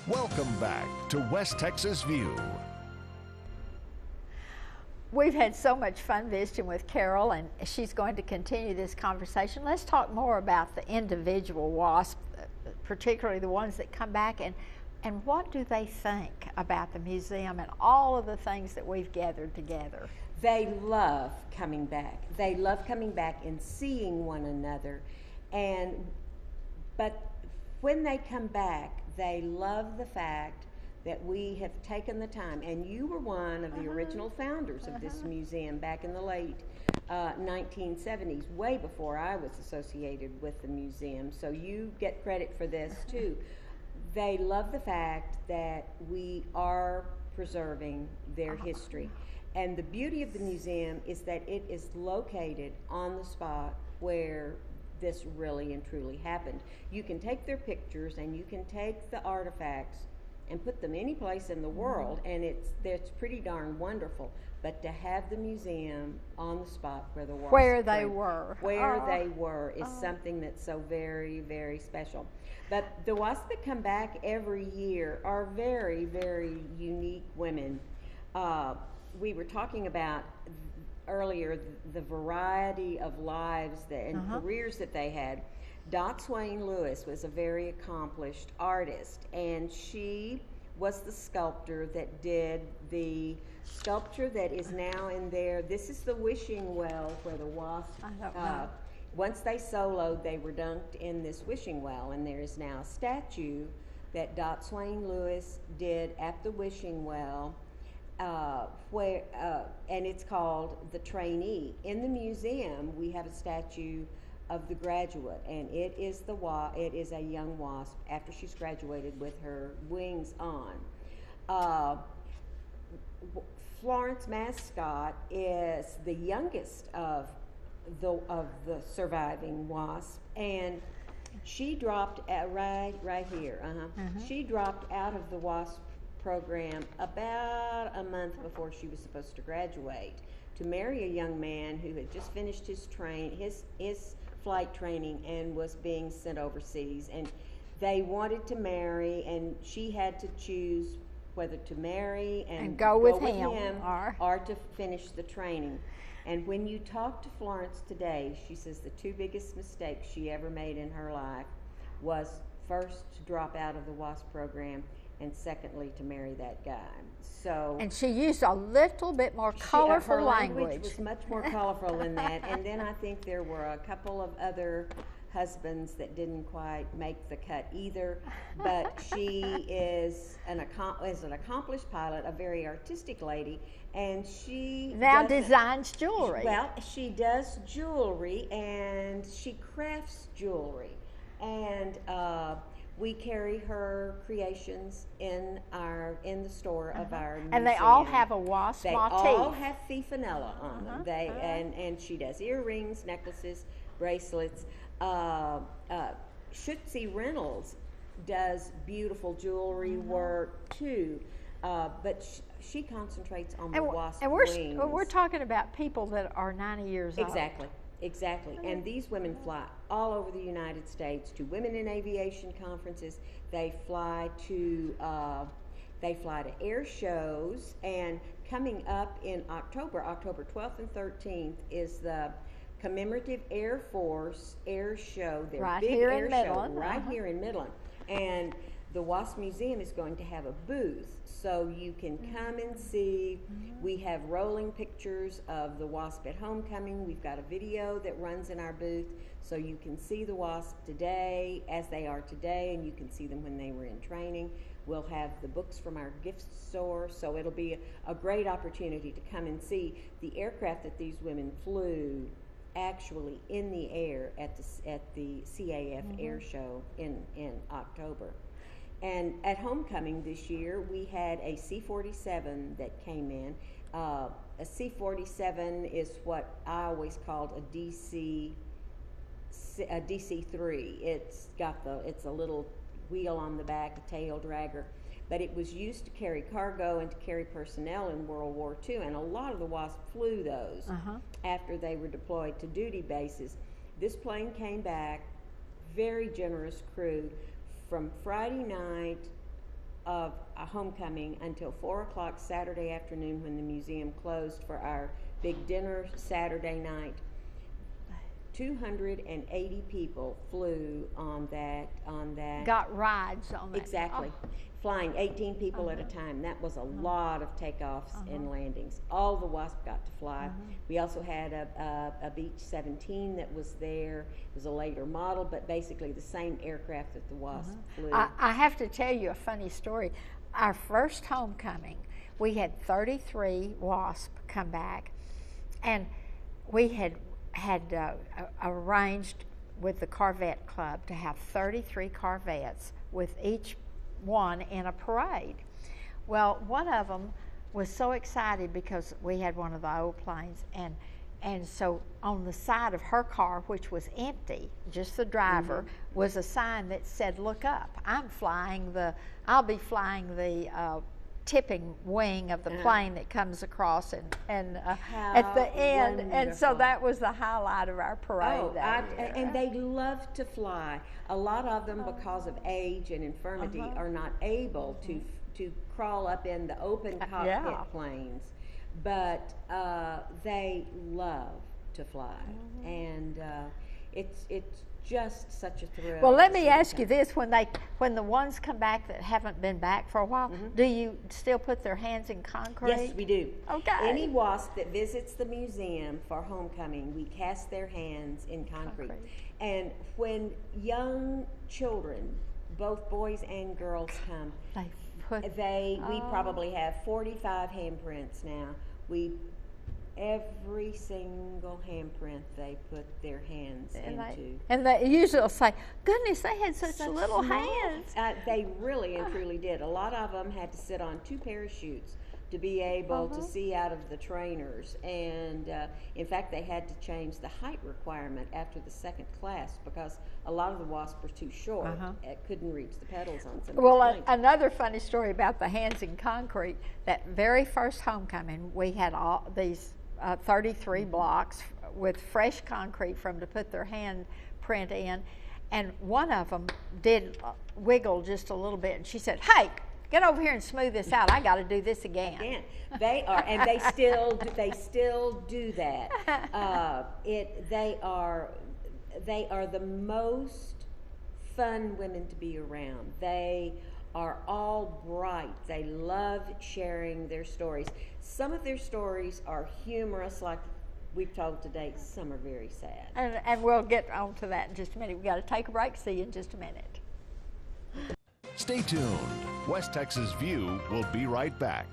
Welcome back to West Texas View. We've had so much fun visiting with Carol, and she's going to continue this conversation. Let's talk more about the individual WASP, particularly the ones that come back, and what do they think about the museum and all of the things that we've gathered together? They love coming back. They love coming back and seeing one another. But when they come back, they love the fact that we have taken the time, and you were one of the original founders of this museum back in the late 1970s, way before I was associated with the museum, so you get credit for this too. They love the fact that we are preserving their history. And the beauty of the museum is that it is located on the spot where this really and truly happened. You can take their pictures and you can take the artifacts and put them any place in the world, and it's pretty darn wonderful. But to have the museum on the spot where the WASP they were is something that's so very, very special. But the WASP that come back every year are very, very unique women. We were talking about earlier the variety of lives and careers that they had. Dot Swain Lewis was a very accomplished artist, and she was the sculptor that did the sculpture that is now in there. This is the wishing well where the WASP, once they soloed, they were dunked in this wishing well, and there is now a statue that Dot Swain Lewis did at the wishing well, and it's called The Trainee. In the museum, we have a statue of the graduate, and it is a young WASP after she's graduated with her wings on. Florence Mascott is the youngest of the surviving WASP, and she dropped right here. She dropped out of the WASP program about a month before she was supposed to graduate to marry a young man who had just finished his flight training and was being sent overseas, and they wanted to marry, and she had to choose whether to marry and go with him or to finish the training. And when you talk to Florence today, she says the two biggest mistakes she ever made in her life was first to drop out of the WASP program, and secondly to marry that guy. And she used a little bit more colorful her language. Was much more colorful than that. And then I think there were a couple of other husbands that didn't quite make the cut either. But she is an accomplished pilot, a very artistic lady, and she now designs jewelry. Well, she does jewelry, and she crafts jewelry, and we carry her creations in the store of our museum. And they all have a WASP motif. They all have Fifanella on them. And she does earrings, necklaces, bracelets. Schutze Reynolds does beautiful jewelry work too, but she concentrates on the WASP wings. We're talking about people that are 90 years old. Exactly. And these women fly all over the United States to Women in Aviation conferences. They fly to air shows, and coming up in October 12th and 13th is the Commemorative Air Force Air Show. Their right big here air in show Midland. Right here in Midland. And the WASP Museum is going to have a booth, so you can come and see. We have rolling pictures of the WASP at homecoming. We've got a video that runs in our booth, so you can see the WASP today as they are today, and you can see them when they were in training. We'll have the books from our gift store, so it'll be a great opportunity to come and see the aircraft that these women flew actually in the air at the CAF Air Show in October. And at homecoming this year, we had a C-47 that came in. A C-47 is what I always called a DC-3. It's a little wheel on the back, a tail dragger, but it was used to carry cargo and to carry personnel in World War II, and a lot of the WASP flew those after they were deployed to duty bases. This plane came back, very generous crew. From Friday night of a homecoming until 4 o'clock Saturday afternoon when the museum closed for our big dinner Saturday night. 280 people flew on that. Got rides on that. Exactly. Oh. Flying 18 people at a time. That was a lot of takeoffs and landings. All the WASP got to fly. We also had a Beech 17 that was there. It was a later model, but basically the same aircraft that the WASP flew. I have to tell you a funny story. Our first homecoming, we had 33 WASP come back, and we had arranged with the Corvette Club to have 33 Corvettes with each one in a parade. Well, one of them was so excited because we had one of the old planes, and so on the side of her car, which was empty, just the driver, was a sign that said, "Look up, I'll be flying the tipping wing of the plane that comes across and at the end." Wonderful. And so that was the highlight of our parade. Oh, that year. and they love to fly. A lot of them, because of age and infirmity, are not able to crawl up in the open cockpit planes, but they love to fly, and it's just such a thrill. Well, let me ask you this: when the ones come back that haven't been back for a while, do you still put their hands in concrete? Yes, we do. Okay. Any WASP that visits the museum for homecoming, we cast their hands in concrete. And when young children, both boys and girls, come, we probably have 45 handprints now. Every single handprint they put their hands into. And they usually will say, "Goodness, they had such little hands." They really and truly did. A lot of them had to sit on 2 parachutes to be able to see out of the trainers. And in fact, they had to change the height requirement after the 2nd class because a lot of the WASP were too short. It couldn't reach the pedals on some Well, planes. another funny story about the hands in concrete, that very first homecoming, we had all these 33 blocks with fresh concrete for them to put their handprint in, and one of them did wiggle just a little bit, and she said, "Hey, get over here and smooth this out. I got to do this again." They are, and they still do that. They are the most fun women to be around. They are all bright. They love sharing their stories. Some of their stories are humorous, like we've told today. Some are very sad. And we'll get on to that in just a minute. We've got to take a break. See you in just a minute. Stay tuned. West Texas View will be right back.